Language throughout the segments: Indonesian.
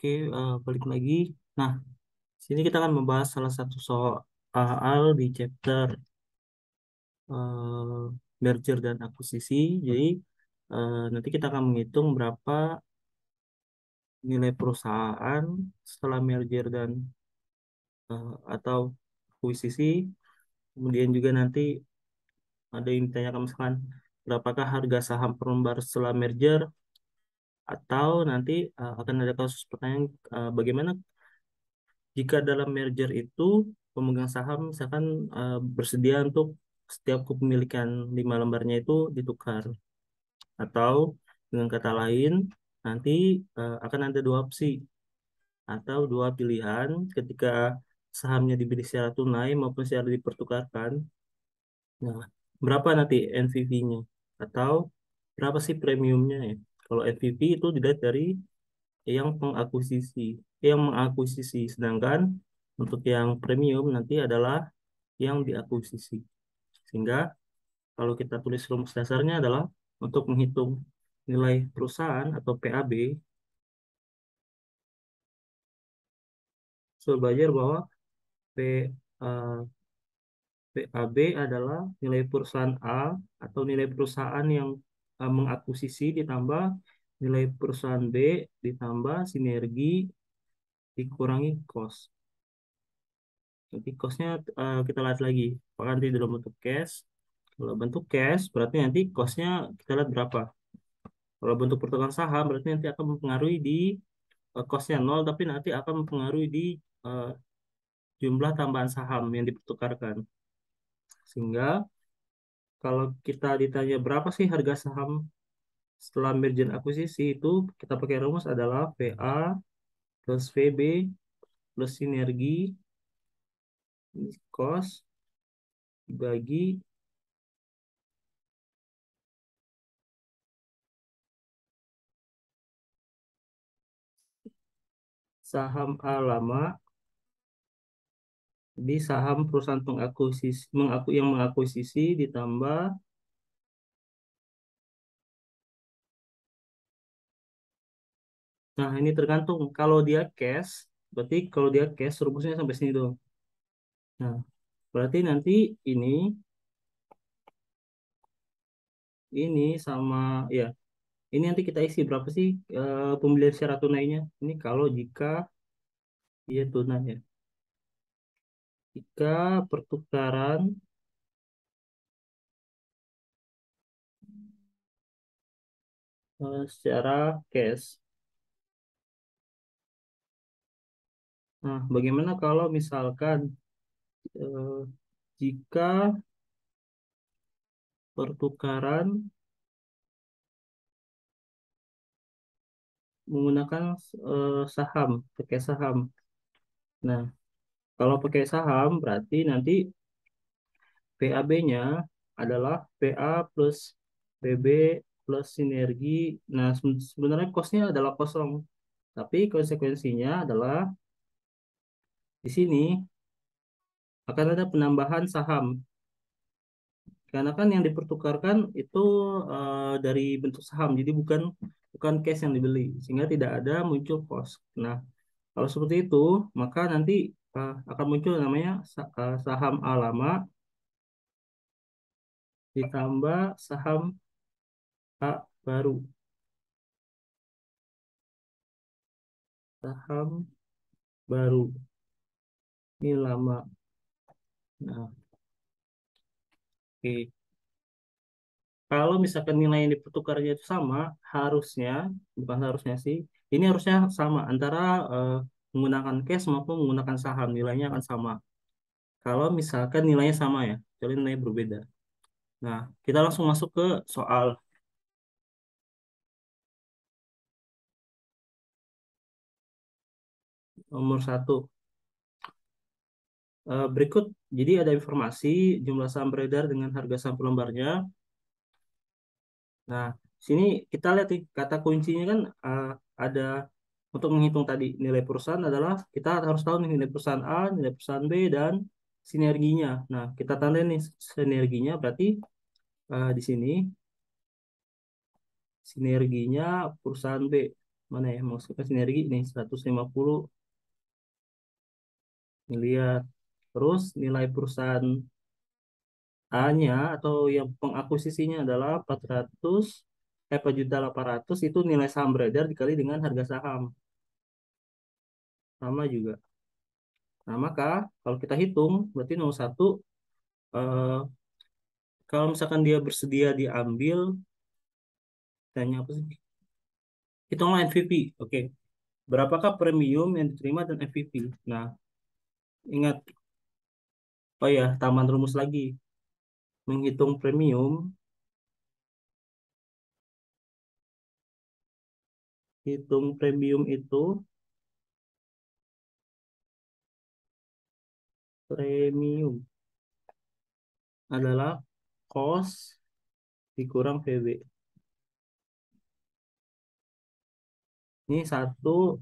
Oke, balik lagi. Nah, sini kita akan membahas salah satu soal di chapter eh, merger dan akuisisi. Jadi, nanti kita akan menghitung berapa nilai perusahaan setelah merger dan atau akuisisi. Kemudian juga nanti ada yang ditanyakan misalkan berapakah harga saham per lembar setelah merger, atau nanti akan ada kasus pertanyaan bagaimana jika dalam merger itu pemegang saham misalkan bersedia untuk setiap kepemilikan 5 lembarnya itu ditukar, atau dengan kata lain nanti akan ada dua opsi atau dua pilihan ketika sahamnya dibeli secara tunai maupun secara dipertukarkan. Nah, berapa nanti NPV-nya atau berapa sih premiumnya ya? Kalau NPV itu dilihat dari yang pengakuisisi, sedangkan untuk yang premium nanti adalah yang diakuisisi. Sehingga kalau kita tulis rumus dasarnya adalah untuk menghitung nilai perusahaan atau PAB, so belajar bahwa P, eh, PAB adalah nilai perusahaan A atau nilai perusahaan yang mengakuisisi ditambah nilai perusahaan B ditambah sinergi dikurangi cost. Nanti costnya kita lihat lagi. Apakah nanti dalam bentuk cash? Kalau bentuk cash berarti nanti costnya kita lihat berapa. Kalau bentuk pertukaran saham berarti nanti akan mempengaruhi di costnya nol, tapi nanti akan mempengaruhi di eh, jumlah tambahan saham yang dipertukarkan. Sehingga kalau kita ditanya berapa sih harga saham setelah merger akuisisi itu kita pakai rumus adalah VA plus VB plus sinergi cost dibagi saham A lama di saham perusahaan pengakuisisi yang mengakuisisi ditambah, nah ini tergantung kalau dia cash, berarti kalau dia cash rumusnya sampai sini dong. Nah, berarti nanti ini ini sama, ya, ini nanti kita isi berapa sih pembelian secara tunainya. Ini kalau jika dia tunai ya, jika pertukaran secara cash. Nah, bagaimana kalau misalkan eh, jika pertukaran menggunakan saham, pakai saham. Nah, kalau pakai saham berarti nanti PAB-nya adalah PA plus PB plus sinergi. Nah, sebenarnya kosnya adalah kosong, tapi konsekuensinya adalah di sini akan ada penambahan saham. Karena kan yang dipertukarkan itu dari bentuk saham, jadi bukan bukan cash yang dibeli, sehingga tidak ada muncul cost. Nah, kalau seperti itu, maka nanti akan muncul namanya saham A lama ditambah saham A baru. Saham baru. Ini lama. Nah, oke. Kalau misalkan nilai yang dipertukarnya itu sama, harusnya, bukan harusnya sih, ini harusnya sama antara eh, menggunakan cash maupun menggunakan saham, nilainya akan sama. Kalau misalkan nilainya sama ya, jadi nilainya berbeda. Nah, kita langsung masuk ke soal nomor 1. Berikut, jadi ada informasi jumlah saham beredar dengan harga saham per lembarnya. Nah, sini kita lihat nih, kata kuncinya kan ada untuk menghitung tadi nilai perusahaan adalah kita harus tahu nih nilai perusahaan A, nilai perusahaan B, dan sinerginya. Nah, kita tanda nih sinerginya berarti di sini sinerginya perusahaan B. mana ya, masukkan sinergi ini 150 miliar. Terus nilai perusahaan A-nya atau yang pengakuisisinya adalah 400, 4.800.000, itu nilai saham beredar dikali dengan harga saham. Sama juga. Nah, maka kalau kita hitung, berarti nomor satu, eh, kalau misalkan dia bersedia diambil, tanya apa sih? Hitunglah MVP. Oke. Berapakah premium yang diterima dan MVP? Nah, ingat, oh ya, tambahan rumus lagi. Menghitung premium, hitung premium itu, premium adalah cost dikurang PB. Ini satu,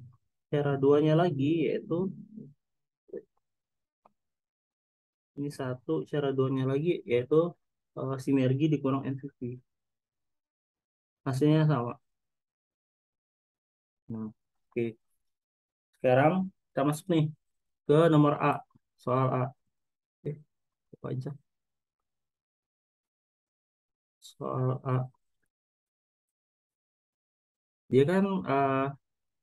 cara duanya lagi, yaitu ini satu, cara duanya lagi, yaitu sinergi dikurang MVP. Hasilnya sama. Nah, oke. Sekarang kita masuk nih ke nomor A. Soal A. Eh, apa aja? Soal A. Dia kan,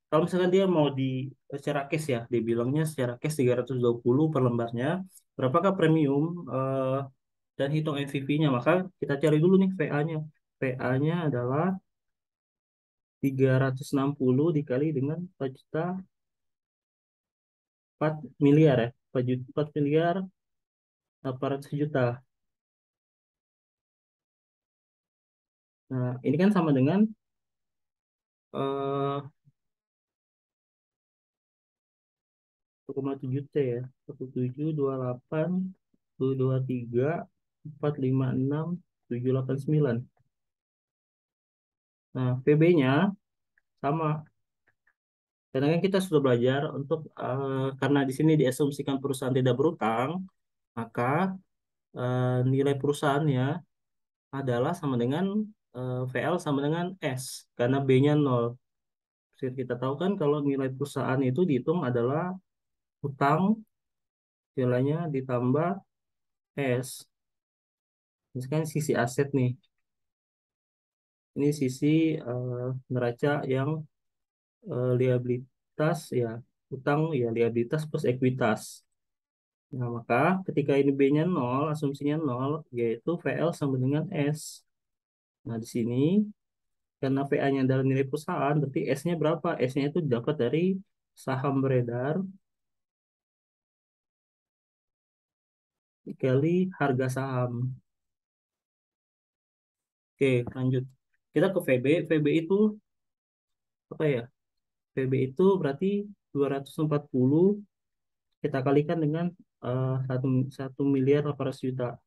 kalau misalkan dia mau di secara cash ya, dibilangnya secara cash 320 per lembarnya. Berapakah premium dan hitung MVP-nya? Maka kita cari dulu nih VA-nya. VA-nya adalah 360 dikali dengan 4 juta, 4 miliar ya. 4 juta, 4 miliar 800 juta. Nah, ini kan sama dengan eh 1,7 T ya. 1728 223 456 789. Nah, PB-nya sama. Karena kan kita sudah belajar untuk karena di sini diasumsikan perusahaan tidak berutang, maka nilai perusahaannya adalah sama dengan VL sama dengan S karena B-nya 0. Seperti kita tahu kan kalau nilai perusahaan itu dihitung adalah utang nilainya ditambah S. Misalkan sisi aset nih. Ini sisi neraca yang liabilitas ya, utang ya liabilitas plus ekuitas. Nah, maka ketika ini B-nya 0, asumsinya 0, yaitu VL sama dengan S. Nah, di sini karena VA-nya adalah nilai perusahaan, berarti S-nya berapa? S-nya itu dapat dari saham beredar dikali harga saham. Oke, lanjut. Kita ke VB. VB itu apa ya? VB itu berarti 240 kita kalikan dengan 1 miliar 800 juta.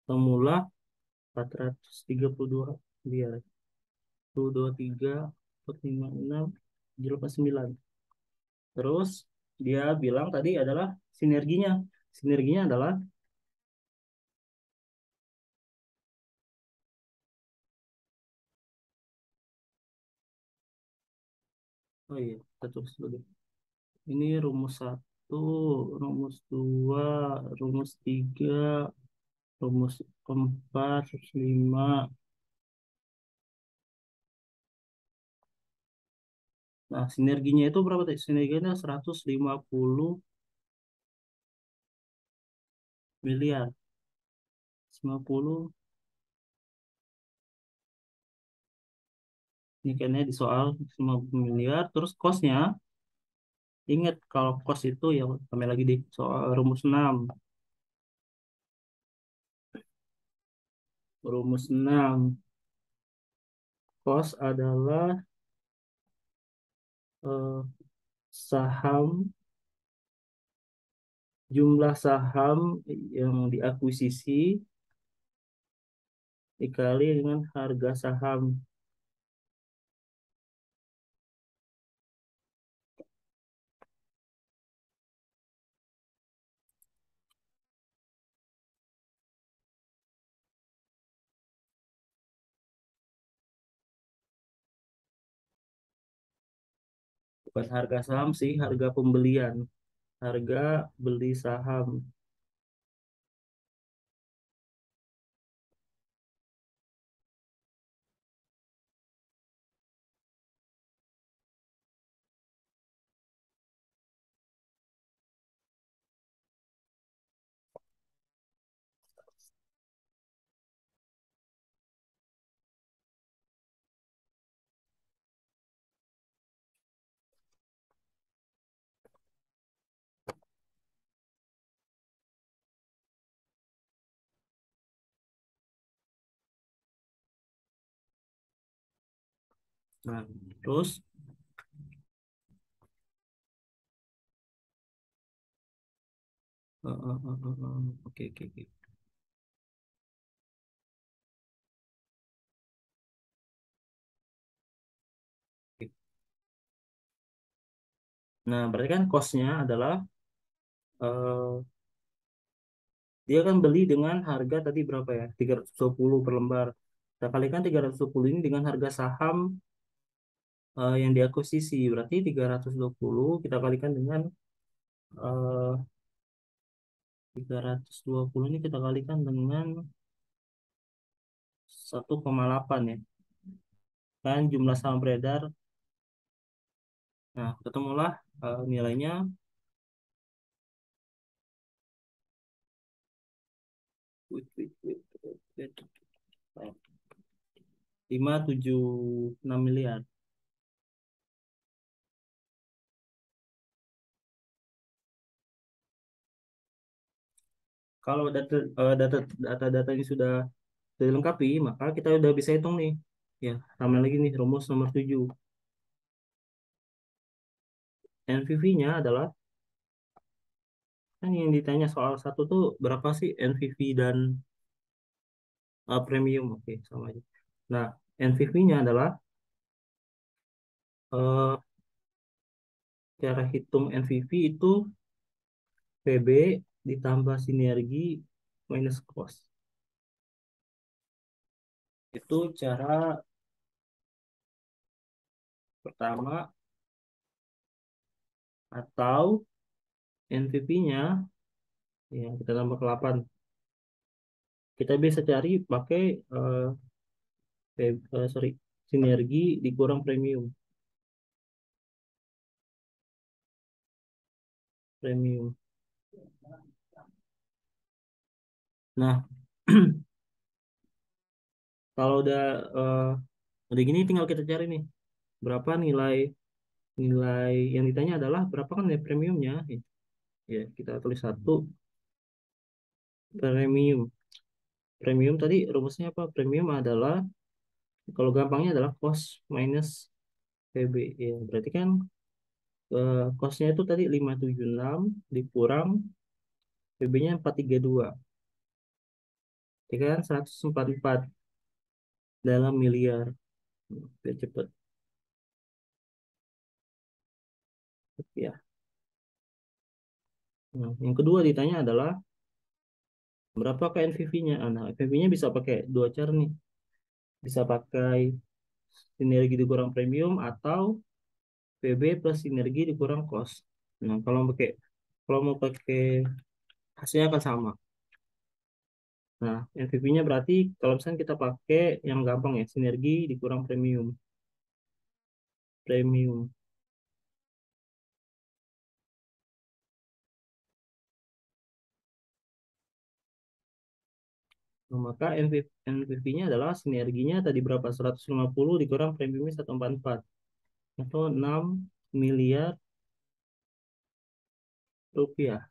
Semula 432 miliar. 123 456 789. Terus dia bilang tadi adalah sinerginya. Sinerginya adalah, oh iya, kita tulis dulu deh. Ini rumus satu, rumus dua, rumus tiga, rumus empat, rumus lima. Nah, sinerginya itu berapa tadi? Sinerginya 150 miliar. 50, ini kayaknya di soal 50 miliar. Terus kosnya, ingat kalau kos itu ya kami lagi di soal rumus 6. Rumus 6. Kos adalah eh, saham, jumlah saham yang diakuisisi dikali dengan harga saham. bukan harga saham sih, harga pembelian, harga beli saham. Nah, terus oke oke oke. Oke. Nah, berarti kan cost-nya adalah dia kan beli dengan harga tadi berapa ya? 320 per lembar. Kita kalikan 320 ini dengan harga saham yang diakuisisi. Berarti 320 kita kalikan dengan 320 ini kita kalikan dengan 1,8 ya. Kan jumlah saham beredar. Nah, ketemulah nilainya wait, wait, wait, wait, wait. 576 miliar. Kalau data-data ini sudah dilengkapi, maka kita udah bisa hitung nih. Ya, tambah lagi nih rumus nomor 7. NPV-nya adalah, kan yang ditanya soal satu tuh berapa sih NPV dan premium. Oke, sama aja. Nah, NPV-nya adalah eh, cara hitung NPV itu PB ditambah sinergi minus cost. Itu cara pertama, atau NPV-nya ya kita tambah ke 8. Kita bisa cari pakai sorry, sinergi dikurang premium. Premium. Nah, kalau eh, udah gini tinggal kita cari nih berapa nilai nilai yang ditanya adalah berapa kan nilai premiumnya. Ya, kita tulis satu premium. Premium tadi rumusnya apa? Premium adalah kalau gampangnya adalah cost minus PB. Ya, berarti kan costnya itu tadi 576 dikurang PB-nya 432. Ya kan 144 dalam miliar. Biar cepet ya. Nah, yang kedua ditanya adalah berapa ke NPV-nya? Nah, NPV-nya bisa pakai dua cara nih. Bisa pakai sinergi dikurang premium atau PB plus sinergi dikurang cost. Nah, kalau mau pakai hasilnya akan sama. Nah, NPV-nya berarti kalau misalnya kita pakai yang gampang ya, sinergi dikurang premium. Premium. Nah, maka NPV-nya adalah sinerginya tadi berapa? 150 dikurang premiumnya 144. Atau 6 miliar rupiah.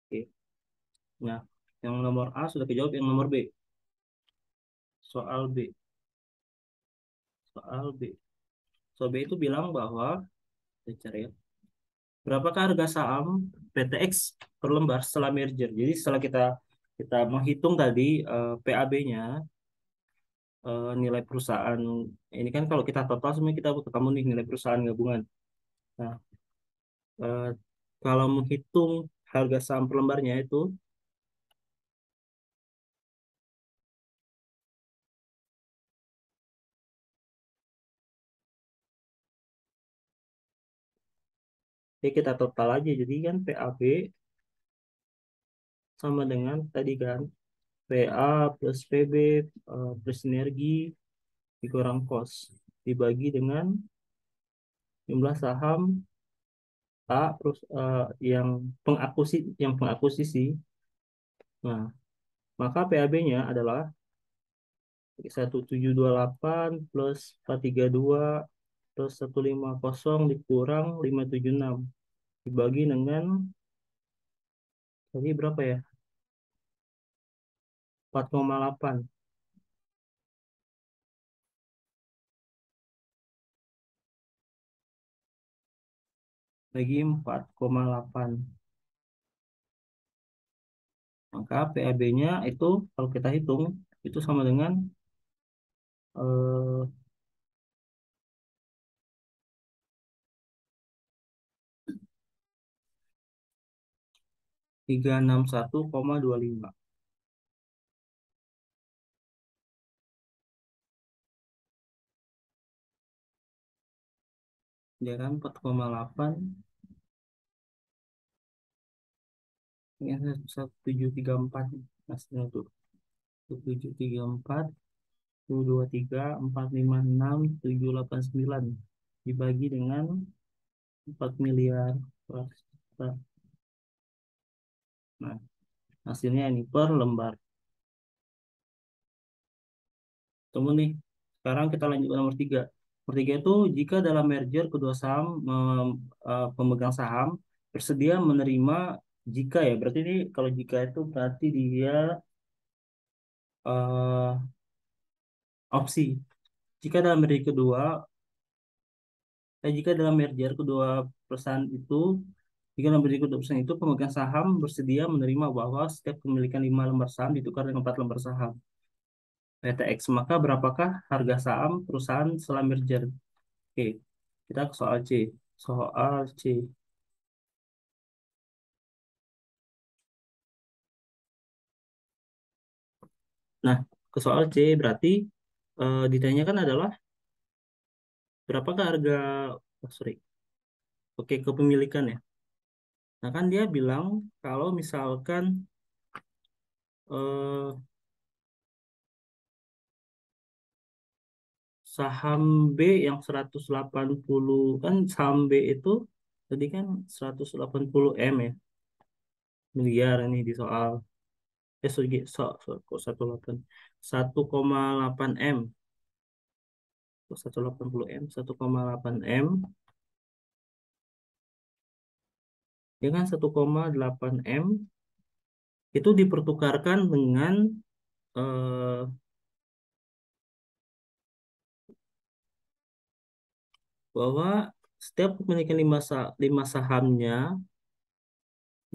Oke. Nah, yang nomor A sudah kejawab, yang nomor B. Soal B. Soal B. Soal B itu bilang bahwa, saya cari ya, berapakah harga saham PTX per lembar setelah merger? Jadi setelah kita kita menghitung tadi PAB-nya, nilai perusahaan. Ini kan kalau kita total semuanya kita ketemu nih nilai perusahaan gabungan. Nah, eh, kalau menghitung harga saham per lembarnya itu, Oke, kita total aja. Jadi kan PAB sama dengan tadi kan PA plus PB plus sinergi dikurang kos dibagi dengan jumlah saham A terus yang pengakuisisi. Nah, maka PAB-nya adalah 1728 plus 432 plus 150 dikurang 576 dibagi dengan tadi berapa ya? 4,8 bagi 4,8. Maka PAB-nya itu kalau kita hitung itu sama dengan eh, 361,25. Ya kan 4,8 ini 1734 hasilnya tuh 1734 223 456 789 dibagi dengan 4 miliar. Nah, hasilnya ini per lembar. Tunggu nih. Sekarang kita lanjut ke nomor 3. Nomor 3 itu jika dalam merger kedua saham pemegang saham bersedia menerima jika ya. Berarti ini kalau jika itu berarti dia eh, opsi. Jika dalam merger kedua jika dalam merger kedua perusahaan itu jika dalam merger kedua perusahaan itu pemegang saham bersedia menerima bahwa setiap kepemilikan 5 lembar saham ditukar dengan 4 lembar saham PTX, maka berapakah harga saham perusahaan setelah merger? Oke, kita ke soal C. Soal C. Nah, ke soal C berarti ditanyakan adalah berapakah harga, oh, sorry, oke kepemilikan ya. Nah kan dia bilang kalau misalkan eh, saham B yang 180 kan saham B itu tadi kan 180 M ya miliar ini di soal sorry, kok 1,8 M kok 180 M 1,8 M ya kan 1,8 M itu dipertukarkan dengan eh, bahwa setiap kepemilikan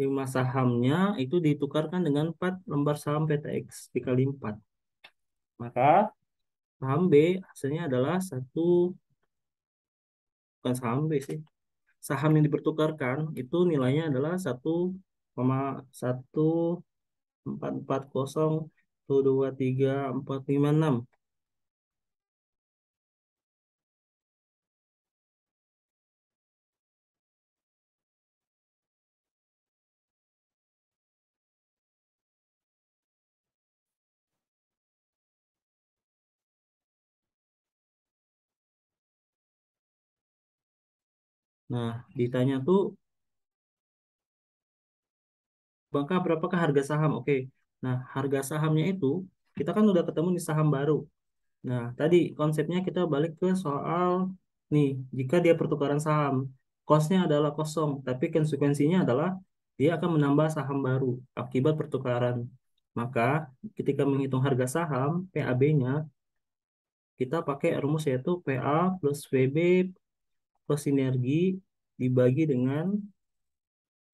lima sahamnya itu ditukarkan dengan 4 lembar saham PTX dikali 4. Maka saham B hasilnya adalah bukan saham B sih. Saham yang dipertukarkan itu nilainya adalah 1,1440 223 456. Nah, ditanya tuh maka berapakah harga saham? Oke. Nah, harga sahamnya itu kita kan udah ketemu di saham baru. Nah, tadi konsepnya kita balik ke soal nih, jika dia pertukaran saham, kosnya adalah kosong, tapi konsekuensinya adalah dia akan menambah saham baru akibat pertukaran. Maka ketika menghitung harga saham PAB-nya, kita pakai rumus yaitu PA plus VB plus sinergi dibagi dengan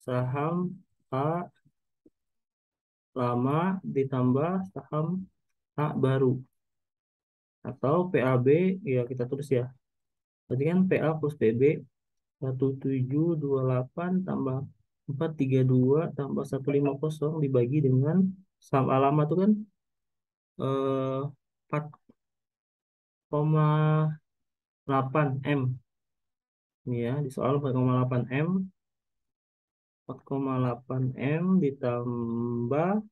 saham A lama ditambah saham A baru. Atau PAB, ya kita tulis ya. Berarti kan PA plus PB 1728 tambah 432 tambah 150 dibagi dengan saham alamat itu kan 4,8 M. Ini ya, di soal 4,8 M. 4,8 M ditambah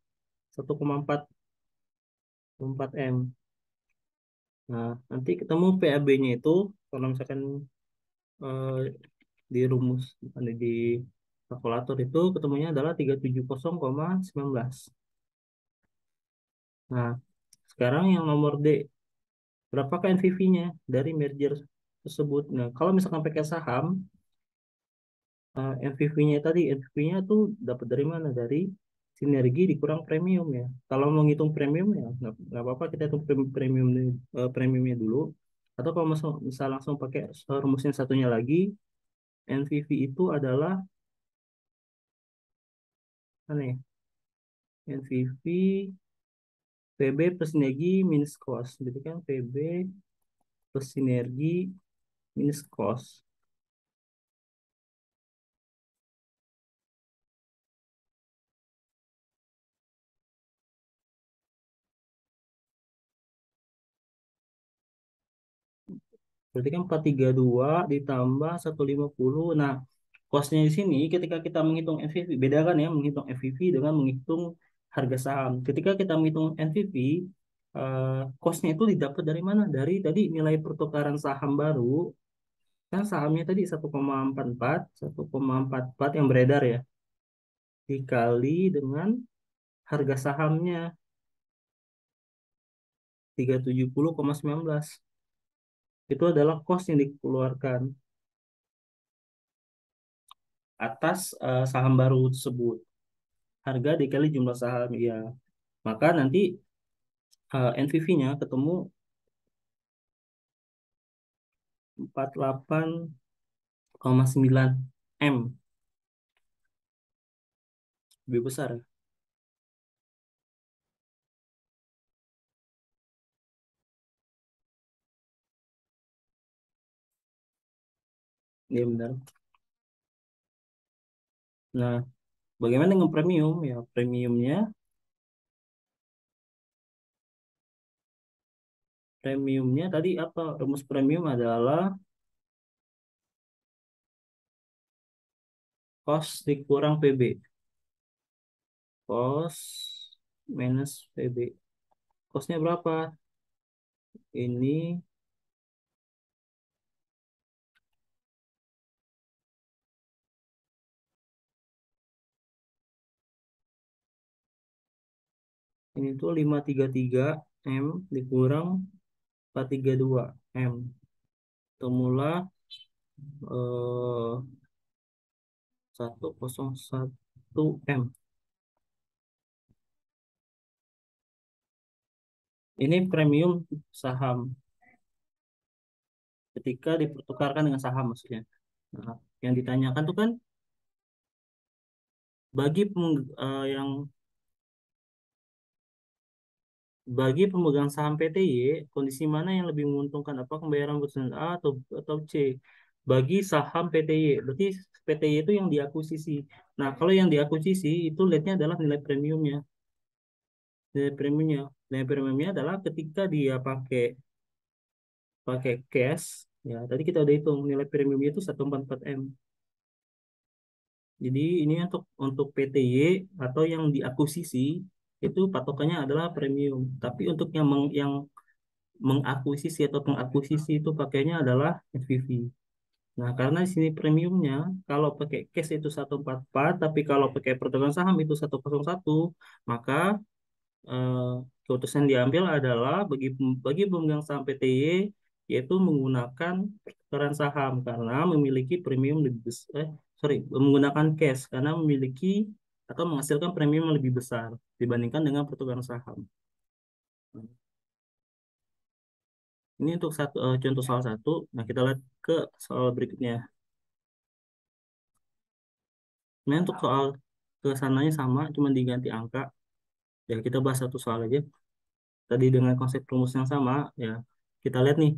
1,4 M. Nah, nanti ketemu PAB-nya itu, kalau misalkan eh, di rumus, bukan di kalkulator itu, ketemunya adalah 370,19. Nah, sekarang yang nomor D, berapakah NPV-nya dari merger tersebut? Nah, kalau misalkan pakai saham, NPV-nya tadi, NPV-nya tuh dapat dari mana? Dari sinergi dikurang premium ya. Kalau mau ngitung premium ya, nggak apa-apa kita hitung premium, premiumnya dulu. Atau kalau misal langsung pakai rumus yang satunya lagi, NPV itu adalah mana ya? NPV PB plus sinergi minus cost. Jadi kan PB plus sinergi minus cost. Berarti kan 432 ditambah 150. Nah, costnya di sini ketika kita menghitung NPV, beda kan ya menghitung NPV dengan menghitung harga saham. Ketika kita menghitung NPV, costnya itu didapat dari mana? Dari tadi nilai pertukaran saham baru. Kan sahamnya tadi 1,44, 1,44 yang beredar ya. Dikali dengan harga sahamnya 370,19. Itu adalah cost yang dikeluarkan atas saham baru tersebut. Harga dikali jumlah saham ya. Maka nanti NPV-nya ketemu 48,9 M, lebih besar. Iya benar. Nah, bagaimana dengan premium? Ya, premiumnya tadi apa? Rumus premium adalah cost dikurang PB. Cost minus PB. Costnya berapa? Ini ini tuh 533 M dikurang 432 M. Temulah 101 M. Ini premium saham ketika dipertukarkan dengan saham maksudnya. Nah, yang ditanyakan tuh kan bagi yang bagi pemegang saham PTY, kondisi mana yang lebih menguntungkan? Apa pembayaran perusahaan A atau C? Bagi saham PTY, berarti PTY itu yang diakuisisi. Nah, kalau yang diakuisisi itu lihatnya adalah nilai premiumnya. Nilai premiumnya, nilai premiumnya adalah ketika dia pakai pakai cash, ya tadi kita udah hitung nilai premiumnya itu 144 M. Jadi ini untuk PTY atau yang diakuisisi itu patokannya adalah premium. Tapi untuk yang mengakuisisi atau pengakuisisi itu pakainya adalah FVV. Nah, karena di sini premiumnya kalau pakai cash itu 144, tapi kalau pakai perdagangan saham itu 101, maka eh, keputusan diambil adalah bagi pemegang saham PTY yaitu menggunakan pertukaran saham karena memiliki premium lebih besar, sorry, menggunakan cash karena memiliki atau menghasilkan premium yang lebih besar dibandingkan dengan pertukaran saham. Ini untuk contoh salah satu. Nah, kita lihat ke soal berikutnya. Ini untuk soal kesananya sama, cuma diganti angka. Ya, kita bahas satu soal aja. Tadi dengan konsep rumus yang sama, ya kita lihat nih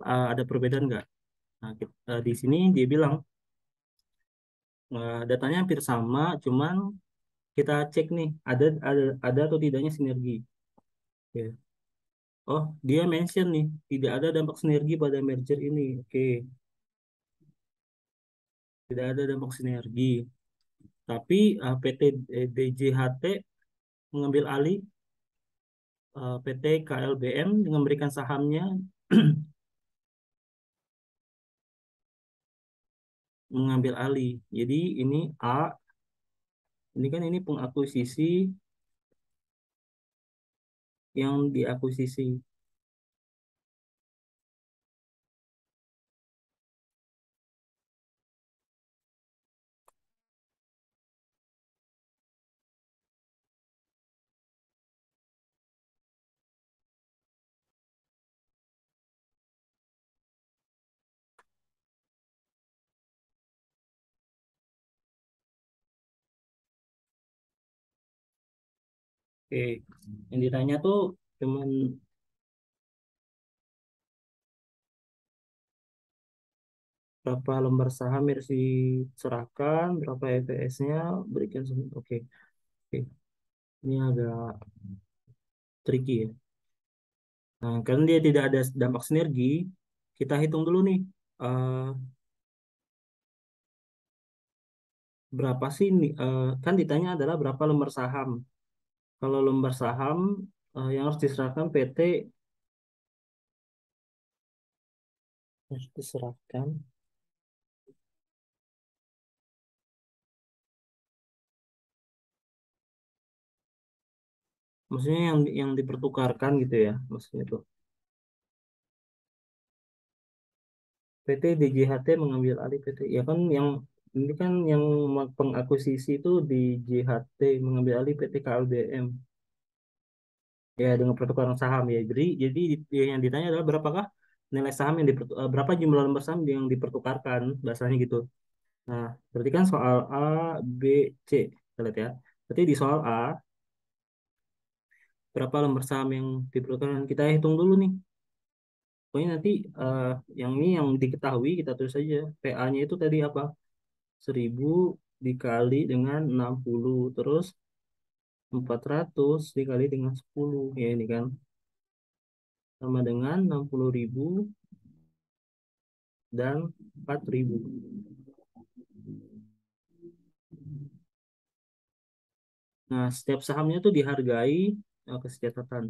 ada perbedaan nggak? Nah, di sini dia bilang datanya hampir sama, cuman kita cek nih ada atau tidaknya sinergi. Ya. Oh, dia mention nih tidak ada dampak sinergi pada merger ini. Oke, tidak ada dampak sinergi. Tapi PT DJHT mengambil alih PT KLBM dengan memberikan sahamnya mengambil alih. Jadi ini A, ini kan ini pengakuisisi yang diakuisisi. Oke, yang ditanya tuh cuman berapa lembar saham yang harus diserahkan, berapa EPS-nya, berikan semua. Oke, oke. Ini agak tricky ya. Nah, karena dia tidak ada dampak sinergi, kita hitung dulu nih, eh, berapa sih, kan ditanya adalah berapa lembar saham. Kalau lembar saham yang harus diserahkan PT harus diserahkan. Maksudnya yang dipertukarkan gitu ya, maksudnya tuh. PT DJHT mengambil alih PT. Ya kan yang ini kan yang pengakuisisi itu DJHT mengambil alih PT KLBM. Ya dengan pertukaran saham ya. Jadi yang ditanya adalah berapakah nilai saham berapa jumlah lembar saham yang dipertukarkan, bahasanya gitu. Nah, berarti kan soal A, B, C. Kita lihat ya. Berarti di soal A, berapa lembar saham yang dipertukarkan? Kita hitung dulu nih. Pokoknya nanti eh, yang ini yang diketahui kita tulis saja. PA-nya itu tadi apa? 1000 dikali dengan 60. Terus 400 dikali dengan 10. Ya ini kan. Sama dengan 60.000 dan 4.000. Nah, setiap sahamnya tuh dihargai kesejahteraan.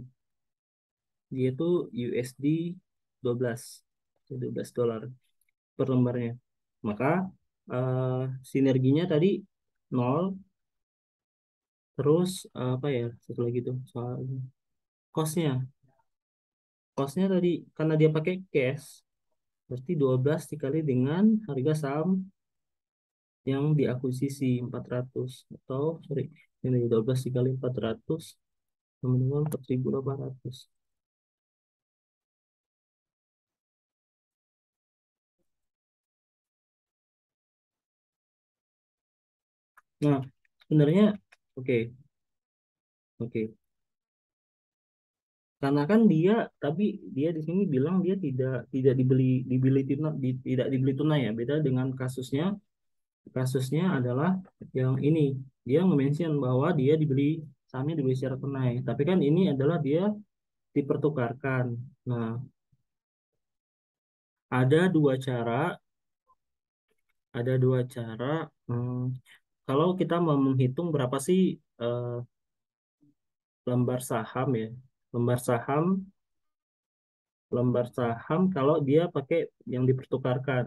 Dia tuh USD 12, 12 dolar per lembarnya. Maka eh, sinerginya tadi nol. Terus apa ya? Satu lagi tuh soal cost-nya. Cost-nya tadi karena dia pakai cash, berarti 12 dikali dengan harga saham yang diakuisisi 400 atau sorry ini 12 dikali 400 sama dengan 4.800. Nah, sebenarnya oke, oke. Karena kan dia tapi dia di sini bilang dia tidak dibeli tunai, tidak dibeli tunai ya. Beda dengan kasusnya adalah yang ini dia nge-mention bahwa dia dibeli sahamnya dibeli secara tunai. Tapi kan ini adalah dia dipertukarkan. Nah, ada dua cara, ada dua cara. hmm, Kalau kita mau menghitung berapa sih eh, lembar saham ya, lembar saham, lembar saham kalau dia pakai yang dipertukarkan.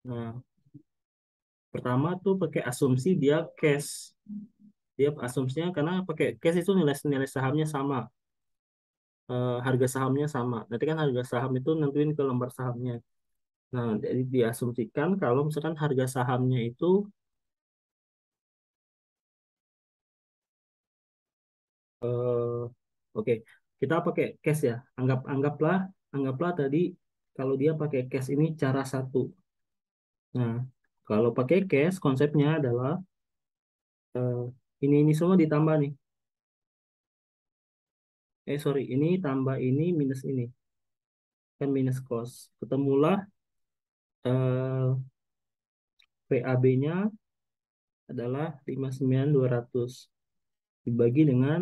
Nah, pertama tuh pakai asumsi dia cash. Dia asumsinya karena pakai cash itu nilai nilai sahamnya sama, harga sahamnya sama. Nanti kan harga saham itu nentuin ke lembar sahamnya. Nah, jadi diasumsikan kalau misalkan harga sahamnya itu eh, oke, kita pakai cash ya. Anggaplah tadi kalau dia pakai cash ini cara satu. Nah, kalau pakai cash konsepnya adalah eh, ini semua ditambah nih. Sorry, ini tambah ini minus ini kan minus cost. Ketemulah PAB-nya adalah 59.200 dibagi dengan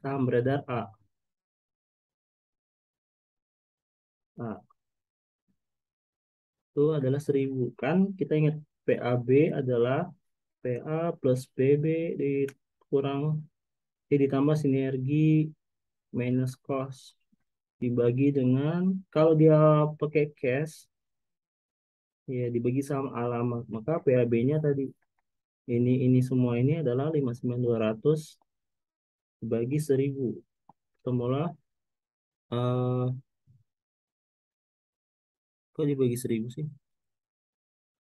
saham beredar A. A itu adalah 1.000 kan kita ingat PAB adalah PA plus PB dikurang ditambah sinergi minus cost dibagi dengan kalau dia pakai cash ya dibagi sama alamat maka PAB-nya tadi ini semua ini adalah 59.200 dibagi 1.000 ketemulah eh kok dibagi 1.000 sih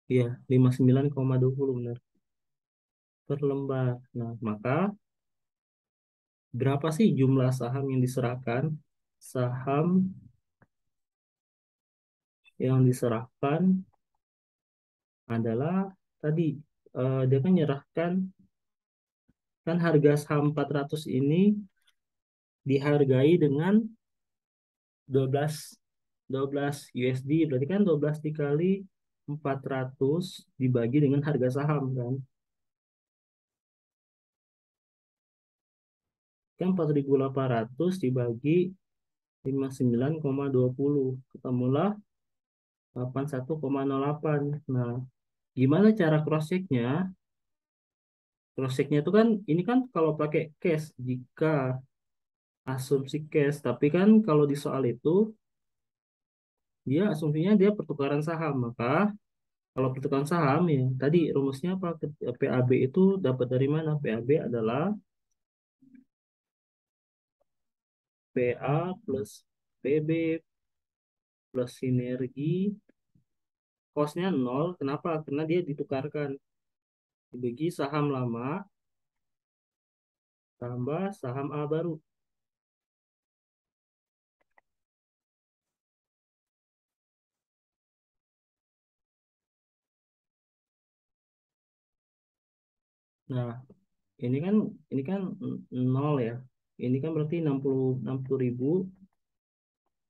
iya 59,20 benar per lembar. Nah maka berapa sih jumlah saham yang diserahkan? Saham yang diserahkan adalah tadi dia kan menyerahkan kan harga saham 400 ini dihargai dengan 12 12 USD berarti kan 12 dikali 400 dibagi dengan harga saham kan 4.800 dibagi 59,20 ketemulah 81,08. Nah, gimana cara cross checknya? Cross checknya itu kan ini kan kalau pakai cash jika asumsi cash, tapi kan kalau di soal itu dia asumsinya dia pertukaran saham, maka kalau pertukaran saham ya tadi rumusnya apa? PAB itu dapat dari mana? PAB adalah PA plus PB plus sinergi costnya nol. Kenapa? Karena dia ditukarkan dibagi saham lama tambah saham A baru. Nah, ini kan nol ya. Ini kan berarti 60 ribu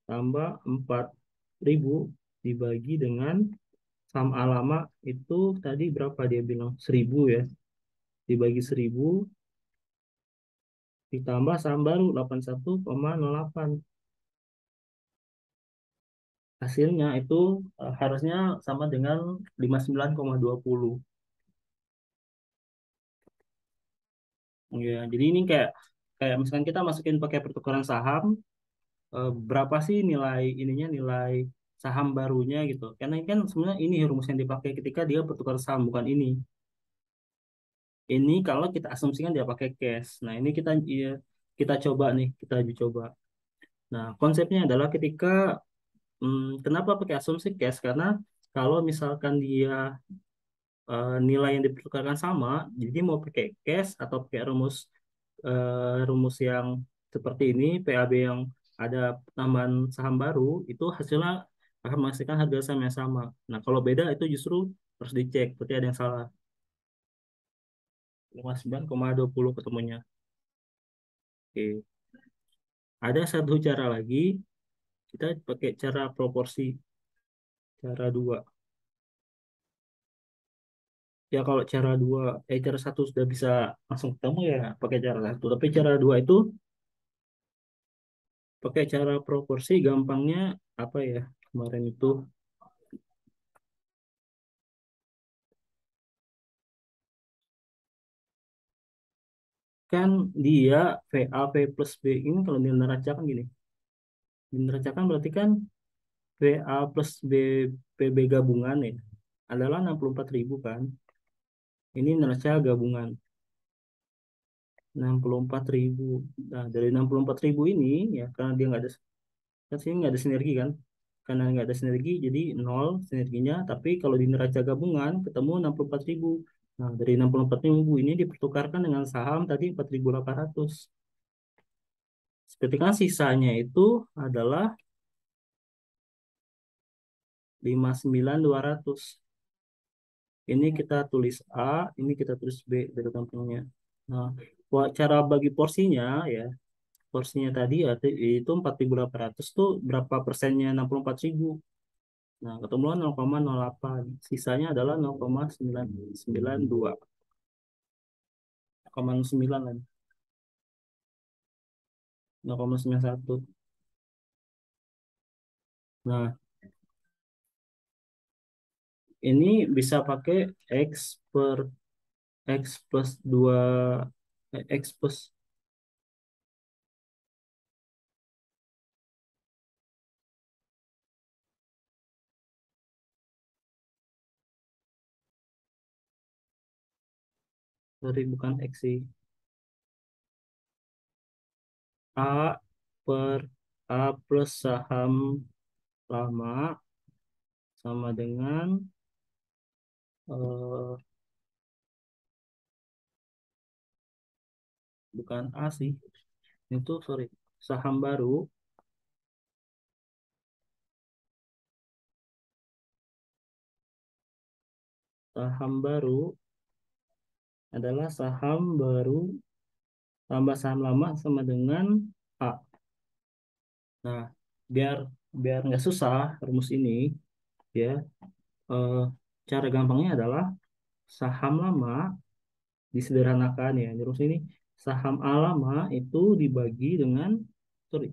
tambah 4.000 dibagi dengan saham A lama itu tadi berapa dia bilang 1.000 ya. Dibagi 1.000 ditambah saham baru 81,08. Hasilnya itu harusnya sama dengan 59,20. Ya, jadi ini kayak kayak misalkan kita masukin pakai pertukaran saham, berapa sih nilai ininya nilai saham barunya gitu. Karena ini kan sebenarnya ini rumus yang dipakai ketika dia pertukaran saham bukan ini. Ini kalau kita asumsikan dia pakai cash. Nah, ini kita iya, kita coba nih, kita uji coba. Nah, konsepnya adalah ketika kenapa pakai asumsi cash? Karena kalau misalkan dia nilai yang dipertukarkan sama, jadi mau pakai cash atau pakai rumus yang seperti ini, PAB yang ada tambahan saham baru, itu hasilnya akan menghasilkan harga saham yang sama. Nah, kalau beda itu justru harus dicek, berarti ada yang salah. 59,20 ketemunya. Oke. Ada satu cara lagi, kita pakai cara proporsi, cara dua. Ya kalau cara satu sudah bisa langsung ketemu ya pakai cara satu. Tapi cara dua itu pakai cara proporsi gampangnya apa ya kemarin itu kan dia VAV plus B ini kalau di neraca kan gini di neraca kan berarti kan VA plus B PB gabungan ya adalah 64.000 kan ini neraca gabungan 64.000 nah dari 64.000 ini ya karena dia nggak ada kan sini nggak ada sinergi kan karena nggak ada sinergi jadi nol sinerginya tapi kalau di neraca gabungan ketemu 64.000 nah dari 64.000 ini dipertukarkan dengan saham tadi 4.800 seperti kan sisanya itu adalah 59.200 ini kita tulis A ini kita tulis B dari kampungnya nah cara bagi porsinya ya porsinya tadi ya, itu 4.800 tuh berapa persennya 64.000 nah ketemu 0,08 sisanya adalah 0,992 0,9 lagi 0,91 nah Ini bisa pakai X per X plus 2 X plus, sorry bukan X sih. A per A plus saham lama sama dengan eh, bukan A sih. Itu sorry. Saham baru, saham baru adalah saham baru tambah saham lama sama dengan A. Nah, biar biar nggak susah rumus ini, ya, eh, cara gampangnya adalah saham lama disederhanakan ya. Terus ini saham A lama itu dibagi dengan, sorry,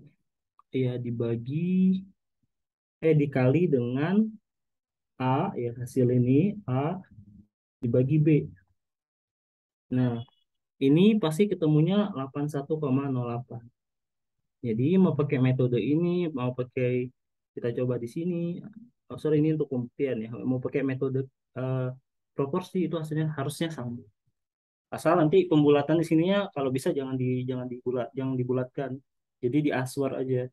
ya dibagi, dikali dengan A, ya hasil ini A dibagi B. Nah, ini pasti ketemunya 81,08. Jadi mau pakai metode ini, mau pakai, kita coba di sini. Oh, sorry, ini untuk pembuktian ya. Mau pakai metode eh, proporsi itu hasilnya harusnya sama. Asal nanti pembulatan di sininya kalau bisa jangan dibulatkan. Jadi di aswar aja.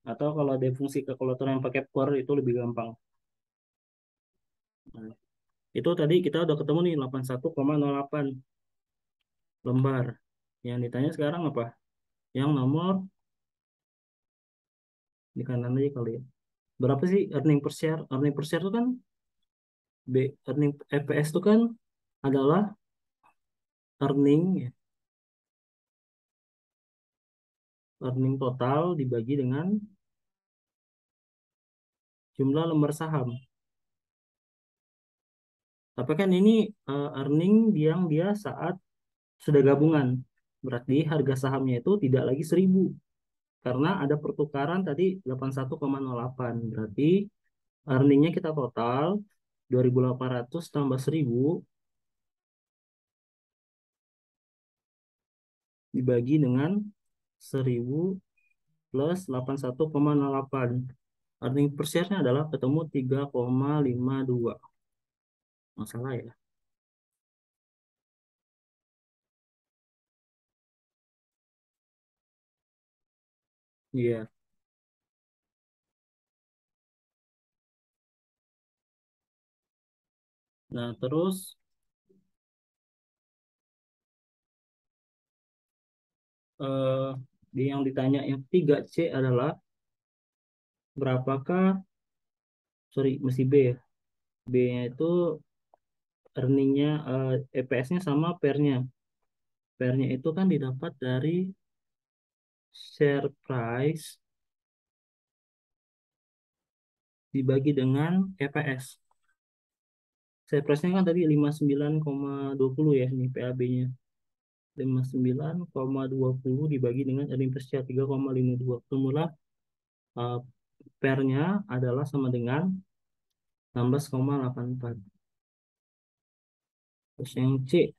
Atau kalau ada fungsi kalkulator yang pakai per itu lebih gampang. Nah, itu tadi kita udah ketemu nih 81,08 lembar. Yang ditanya sekarang apa? Yang nomor di kanan aja kali ya. Berapa sih earning per share? Earning per share itu kan earning EPS itu kan adalah earning ya, earning total dibagi dengan jumlah lembar saham. Tapi kan ini earning yang dia saat sudah gabungan. Berarti harga sahamnya itu tidak lagi 1.000 karena ada pertukaran tadi 81,08. Berarti earningnya kita total 2.800 tambah 1.000 dibagi dengan 1.000 plus 81,08. Earning per share-nya adalah ketemu 3,52. Masalah ya. Iya. Nah, terus eh, yang ditanya yang 3C adalah berapakah, sorry, mesti B ya. B-nya itu earningnya, EPS-nya sama pernya. Pernya itu kan didapat dari share price dibagi dengan EPS. Share price-nya kan tadi 59,20 ya, ini PAB-nya. 59,20 dibagi dengan earning per share 3,52. Ketemulah eh, pernya adalah sama dengan 16,84. Terus yang C,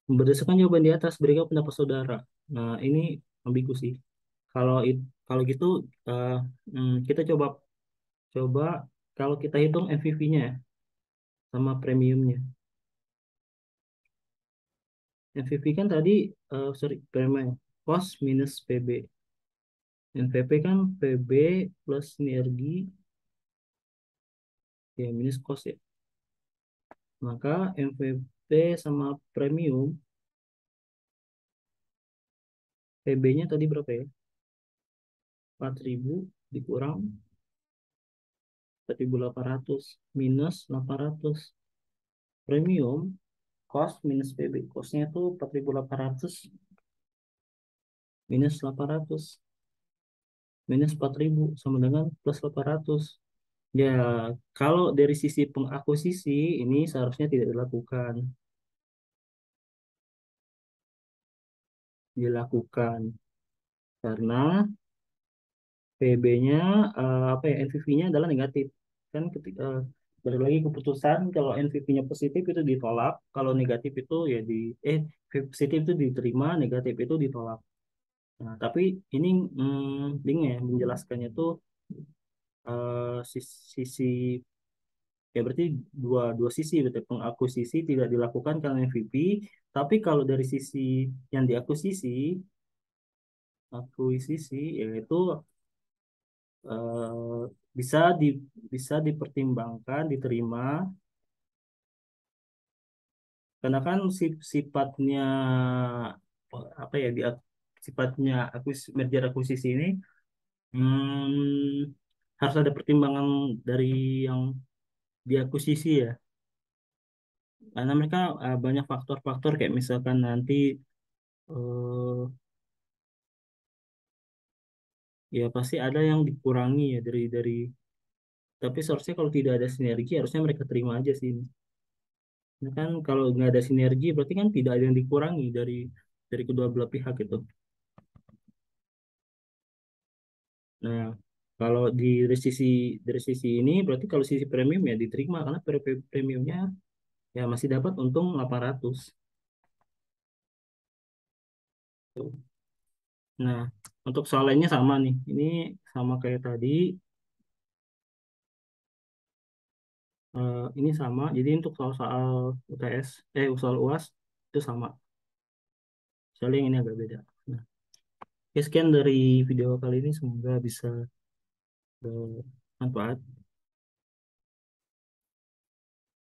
berdasarkan jawaban di atas, berikan pendapat saudara. Nah, ini ambigu sih. Kalau kalau gitu, eh, kita coba coba kalau kita hitung MVV-nya sama premiumnya. MVV kan tadi, sorry, premium cost minus PB. NVP kan PB plus sinergi ya minus cost ya. Maka MVP sama premium, PB-nya tadi berapa ya? 4.000 dikurang 4.800 minus 800. Premium cost minus PB. Costnya itu 4.800 minus 800 minus 4.000 sama dengan plus 800. Ya, kalau dari sisi pengakuisisi ini seharusnya tidak dilakukan. Dilakukan karena PB-nya, apa ya, NPV-nya adalah negatif. kan ketika balik lagi keputusan kalau NVP-nya positif itu ditolak, kalau negatif itu ya positif itu diterima, negatif itu ditolak. Nah, tapi ini bingung ya menjelaskannya tuh sisi ya berarti dua dua sisi berarti pengakuisisi tidak dilakukan karena MVP, tapi kalau dari sisi yang diakuisisi akuisisi yaitu eh, bisa di bisa dipertimbangkan diterima karena kan sifatnya apa ya sifatnya merger akuisisi ini harus ada pertimbangan dari yang diakuisisi ya karena mereka banyak faktor-faktor kayak misalkan nanti eh, ya pasti ada yang dikurangi ya dari tapi seharusnya kalau tidak ada sinergi harusnya mereka terima aja sih ini. Ini kan kalau nggak ada sinergi berarti kan tidak ada yang dikurangi dari kedua belah pihak itu. Nah, kalau dari sisi ini berarti kalau sisi premium ya diterima karena premiumnya ya masih dapat untung 800. Nah, untuk soal lainnya sama nih. Ini sama kayak tadi. Ini sama. Jadi untuk soal-soal UTS, soal UAS itu sama. Soalnya yang ini agak beda. Nah, oke, sekian dari video kali ini. Semoga bisa bermanfaat.